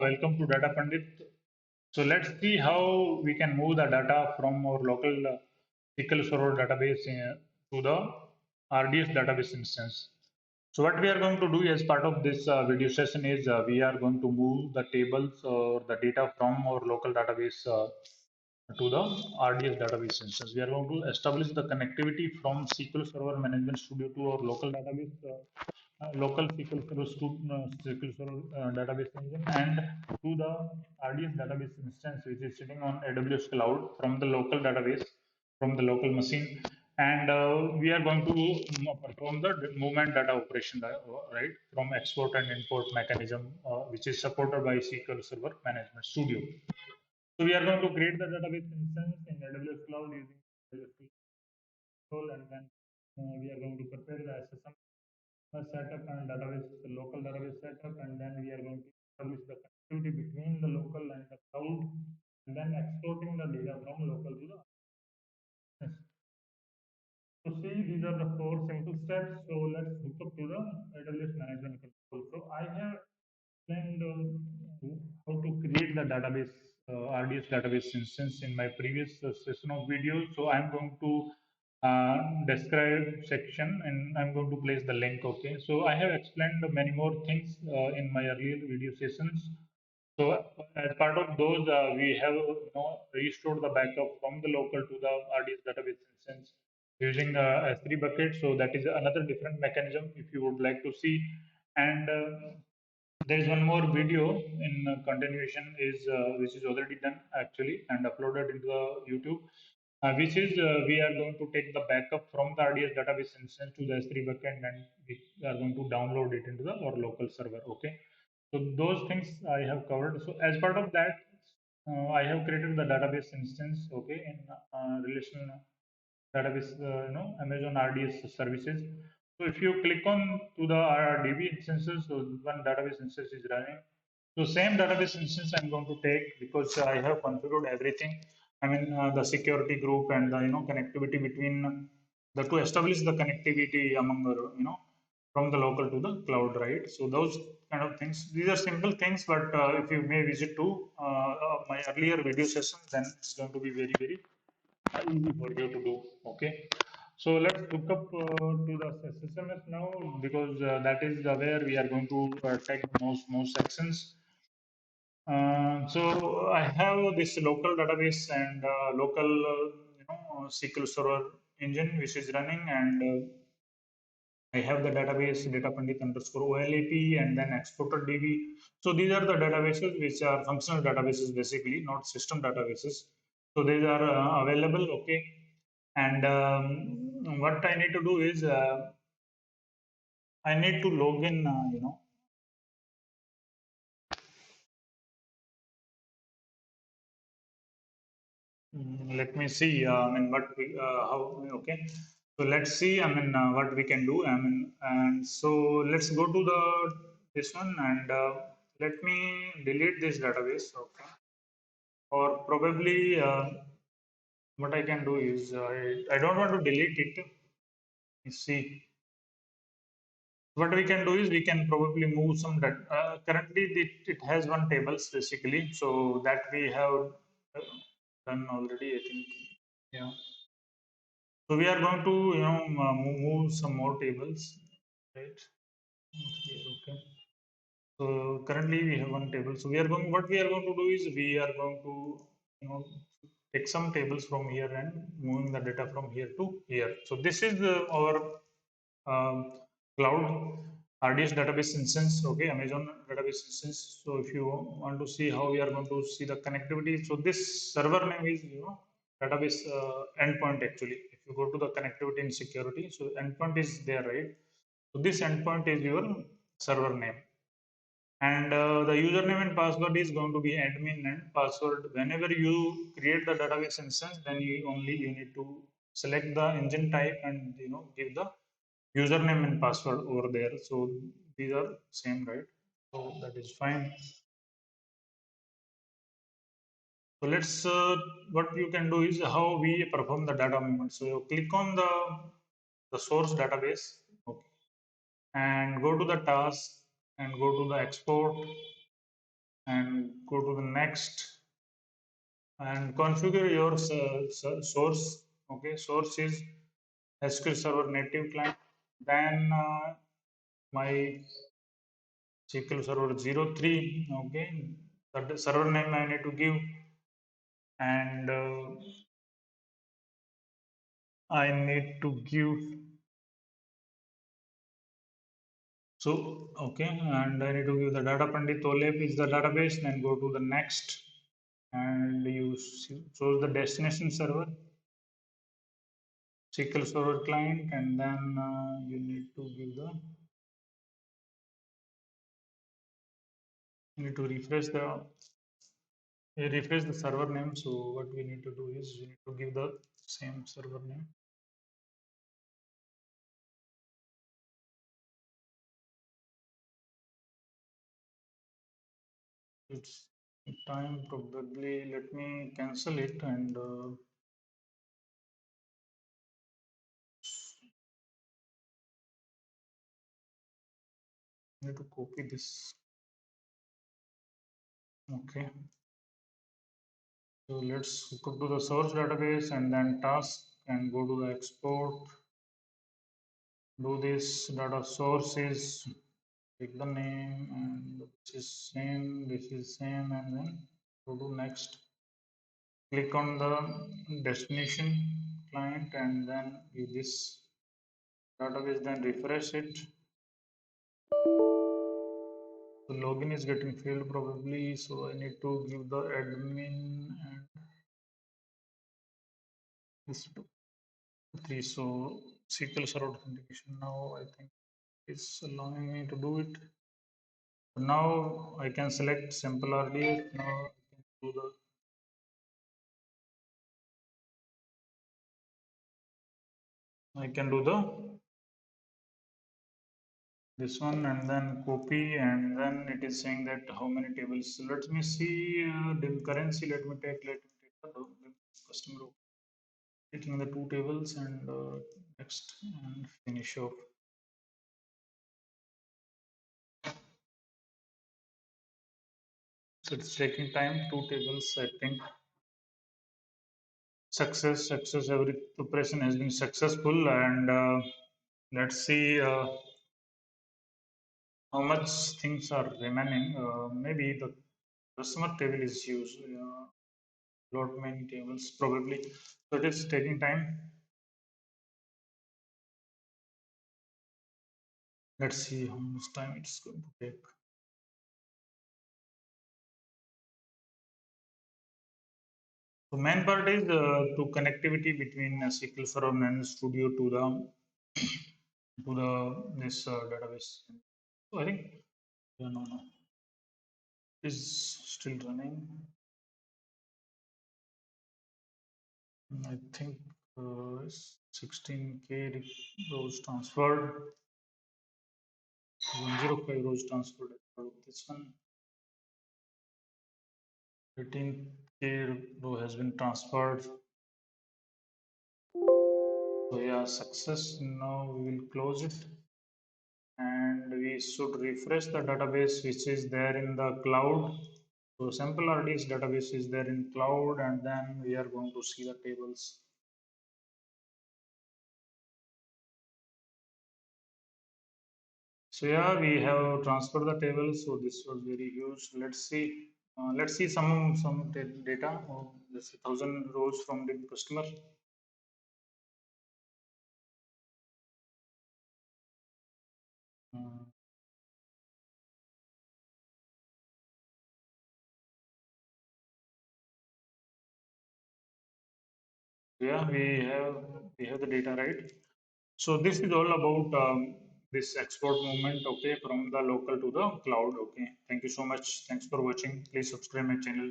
Welcome to Data Pandit. So let's see how we can move the data from our local SQL Server database to the RDS database instance. So what we are going to do as part of this video session is we are going to move the tables or the data from our local database to the RDS database instance. We are going to establish the connectivity from SQL Server Management Studio to our local database, local SQL Server, SQL Server database engine, and to the RDS database instance, which is sitting on AWS Cloud from the local database, from the local machine. And we are going to perform the movement data operation, right, from export and import mechanism, which is supported by SQL Server Management Studio. So we are going to create the database instance in AWS Cloud using AWS Control, and then we are going to prepare the SSM setup and database, the local database setup, and then we are going to establish the connectivity between the local and the cloud, and then exporting the data from local to the business. So see, these are the four simple steps. So let's hook up to the AWS management control. So I have explained how to create the database RDS database instance in my previous session of videos. So I'm going to describe section and I'm going to place the link. Okay. So I have explained many more things in my earlier video sessions. So as part of those, we have restored the backup from the local to the RDS database instance using S3 bucket. So that is another different mechanism if you would like to see. And there is one more video in continuation is which is already done actually and uploaded into the YouTube, which is we are going to take the backup from the RDS database instance to the S3 bucket and we are going to download it into the our local server. Okay, so those things I have covered. So as part of that, I have created the database instance. Okay, in relational database, Amazon RDS services. So if you click on to the DB instances, so one database instance is running. So same database instance I'm going to take because I have configured everything. I mean the security group and the connectivity between the to establish the connectivity among from the local to the cloud, right? So those kind of things. These are simple things, but if you may visit to my earlier video sessions, then it's going to be very easy for you to do. Okay, so let's look up to the SSMS now because that is where we are going to take most sections. So I have this local database and local SQL Server engine which is running, and I have the database datapandit underscore OLAP and then exported DB. So these are the databases which are functional databases basically, not system databases. So these are available. Okay, and what I need to do is I need to log in. Let me see. I mean, what we how okay. So let's see. I mean, what we can do. I mean, and so let's go to the this one and let me delete this database. Okay, or probably what I can do is I don't want to delete it. You see, what we can do is we can probably move some data. Currently, it has one tables basically, so that we have done already. I think, yeah. So we are going to move some more tables, right? Okay, okay. So currently we have one table. So we are going. What we are going to do is we are going to take some tables from here and moving the data from here to here. So this is our cloud RDS database instance. Okay, Amazon database instance. So if you want to see how we are going to see the connectivity, so this server name is database endpoint actually. If you go to the connectivity and security, so endpoint is there, right? So this endpoint is your server name, and the username and password is going to be admin and password. Whenever you create the database instance, then you need to select the engine type and give the username and password over there. So these are same, right? So that is fine. So let's what you can do is how we perform the data movement. So you click on the source database, okay, and go to the task and go to the export and go to the next and configure your source. Okay, source is SQL Server native client. Then my SQL Server 03. Okay, that server name I need to give, and I need to give. So okay, and I need to give the data pandit OLAP is the database. Then go to the next, and you choose the destination server, SQL Server client, and then you need to give the you need to refresh the server name. So what we need to do is we need to give the same server name. It's time probably. Let me cancel it and need to copy this. Okay. So let's go to the source database and then task and go to the export. Do this data source is pick the name and this is same and then go to next. Click on the destination client and then give this database, then refresh it. The login is getting failed probably, so I need to give the admin and this two, three. So SQL Server authentication now I think it's allowing me to do it. Now I can select simple RDF. Now I can do the this one and then copy and then it is saying that how many tables. So let me see the currency. Let me take the customer taking the two tables and next and finish off. So it's taking time. Two tables. I think success. Every operation has been successful and let's see how much things are remaining. Maybe the customer table is used. Lot many tables probably. So it is taking time. Let's see how much time it's going to take. So main part is to connectivity between SQL Server and Studio to the this database. So I think no, is still running. I think 16K rows transferred, 105 rows transferred. This one 13K row has been transferred. So yeah, success. Now we will close it and we should refresh the database which is there in the cloud. So sample RDS database is there in cloud and then we are going to see the tables. So yeah, we have transferred the tables. So this was very huge. Let's see some data. Oh, let's see 1,000 rows from the customer. Uh, yeah, we have the data, right? So this is all about this export movement, okay, from the local to the cloud. Okay, thank you so much. Thanks for watching. Please subscribe my channel.